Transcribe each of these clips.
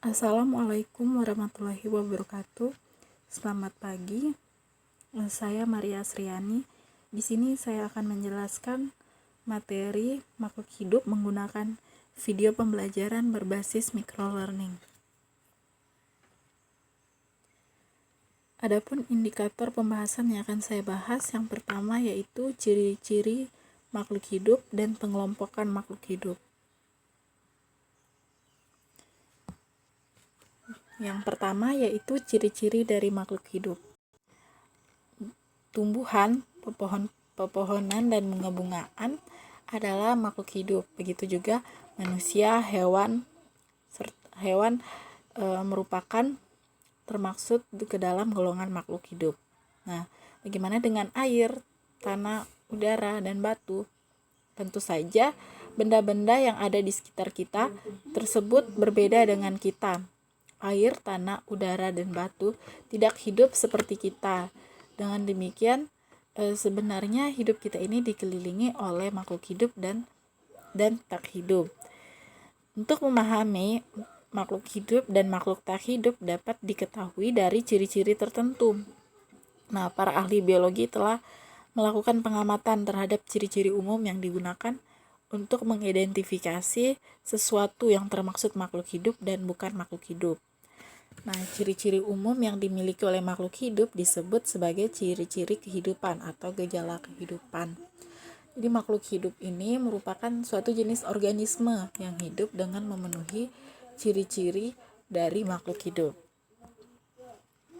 Assalamualaikum warahmatullahi wabarakatuh. Selamat pagi. Saya Maria Sriani. Di sini saya akan menjelaskan materi makhluk hidup menggunakan video pembelajaran berbasis microlearning. Adapun indikator pembahasan yang akan saya bahas, yang pertama yaitu ciri-ciri makhluk hidup dan pengelompokan makhluk hidup. Yang pertama yaitu ciri-ciri dari makhluk hidup. Tumbuhan, pepohonan, dan bunga-bungaan adalah makhluk hidup. Begitu juga manusia, hewan merupakan termaksud ke dalam golongan makhluk hidup. Nah, bagaimana dengan air, tanah, udara, dan batu? Tentu saja benda-benda yang ada di sekitar kita tersebut berbeda dengan kita. Air, tanah, udara, dan batu tidak hidup seperti kita. Dengan demikian, sebenarnya hidup kita ini dikelilingi oleh makhluk hidup dan tak hidup. Untuk memahami makhluk hidup dan makhluk tak hidup dapat diketahui dari ciri-ciri tertentu. Nah, para ahli biologi telah melakukan pengamatan terhadap ciri-ciri umum yang digunakan untuk mengidentifikasi sesuatu yang termaksud makhluk hidup dan bukan makhluk hidup. Nah, ciri-ciri umum yang dimiliki oleh makhluk hidup disebut sebagai ciri-ciri kehidupan atau gejala kehidupan. Jadi makhluk hidup ini merupakan suatu jenis organisme yang hidup dengan memenuhi ciri-ciri dari makhluk hidup.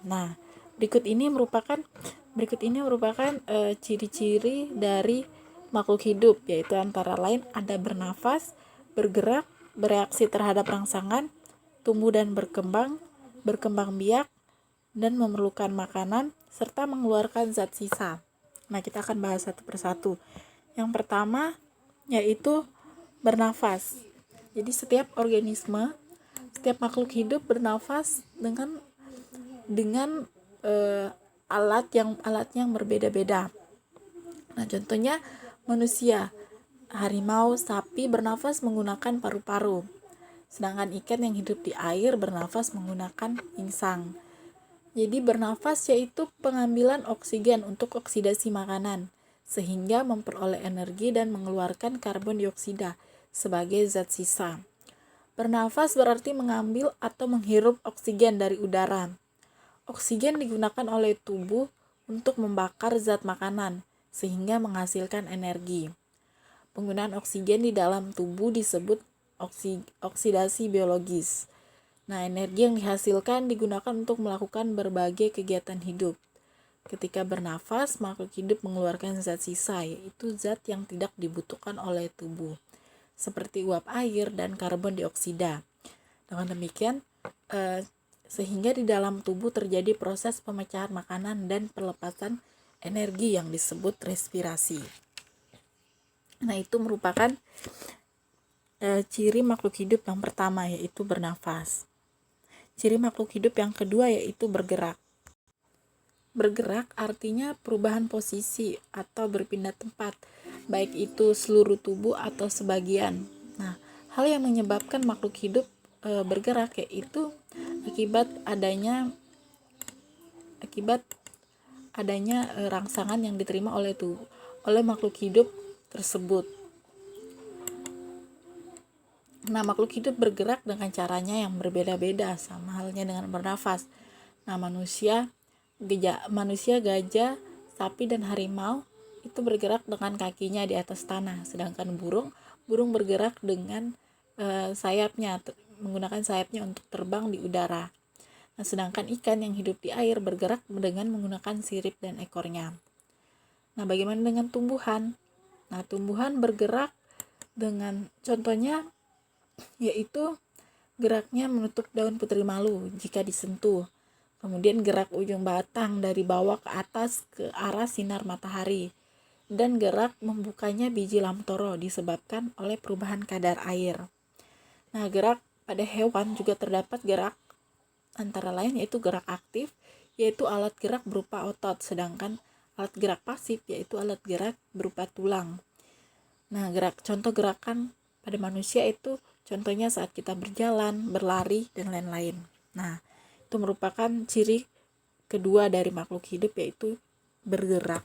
Nah, berikut ini merupakan ciri-ciri dari makhluk hidup, yaitu antara lain ada bernafas, bergerak, bereaksi terhadap rangsangan, tumbuh dan berkembang biak, dan memerlukan makanan, serta mengeluarkan zat sisa. Nah, kita akan bahas satu persatu. Yang pertama yaitu bernafas. Jadi setiap makhluk hidup bernafas dengan alat yang berbeda-beda. Nah, contohnya manusia, harimau, sapi bernafas menggunakan paru-paru. Sedangkan ikan yang hidup di air bernafas menggunakan insang. Jadi bernafas yaitu pengambilan oksigen untuk oksidasi makanan, sehingga memperoleh energi dan mengeluarkan karbon dioksida sebagai zat sisa. Bernafas berarti mengambil atau menghirup oksigen dari udara. Oksigen digunakan oleh tubuh untuk membakar zat makanan, sehingga menghasilkan energi. Penggunaan oksigen di dalam tubuh disebut oksidasi biologis. Nah, energi yang dihasilkan digunakan untuk melakukan berbagai kegiatan hidup. Ketika bernafas, makhluk hidup mengeluarkan zat sisa, yaitu zat yang tidak dibutuhkan oleh tubuh, seperti uap air dan karbon dioksida. Dengan demikian, sehingga di dalam tubuh terjadi proses pemecahan makanan dan pelepasan energi yang disebut respirasi. Nah, itu merupakan ciri makhluk hidup yang pertama, yaitu bernafas. Ciri makhluk hidup yang kedua yaitu bergerak. Bergerak artinya perubahan posisi atau berpindah tempat, baik itu seluruh tubuh atau sebagian. Nah, hal yang menyebabkan makhluk hidup bergerak yaitu akibat adanya rangsangan yang diterima oleh makhluk hidup tersebut. Nah, makhluk hidup bergerak dengan caranya yang berbeda-beda, sama halnya dengan bernafas. Nah, manusia, gajah, sapi, dan harimau itu bergerak dengan kakinya di atas tanah, sedangkan burung bergerak dengan menggunakan sayapnya untuk terbang di udara. Nah, sedangkan ikan yang hidup di air bergerak dengan menggunakan sirip dan ekornya. Nah, bagaimana dengan tumbuhan? Nah, tumbuhan bergerak dengan contohnya yaitu geraknya menutup daun putri malu jika disentuh. Kemudian gerak ujung batang dari bawah ke atas ke arah sinar matahari. Dan gerak membukanya biji lamtoro disebabkan oleh perubahan kadar air. Nah, gerak pada hewan juga terdapat gerak antara lain yaitu gerak aktif, yaitu alat gerak berupa otot, sedangkan alat gerak pasif yaitu alat gerak berupa tulang. Nah, contoh gerakan pada manusia itu contohnya saat kita berjalan, berlari, dan lain-lain. Nah, itu merupakan ciri kedua dari makhluk hidup, yaitu bergerak.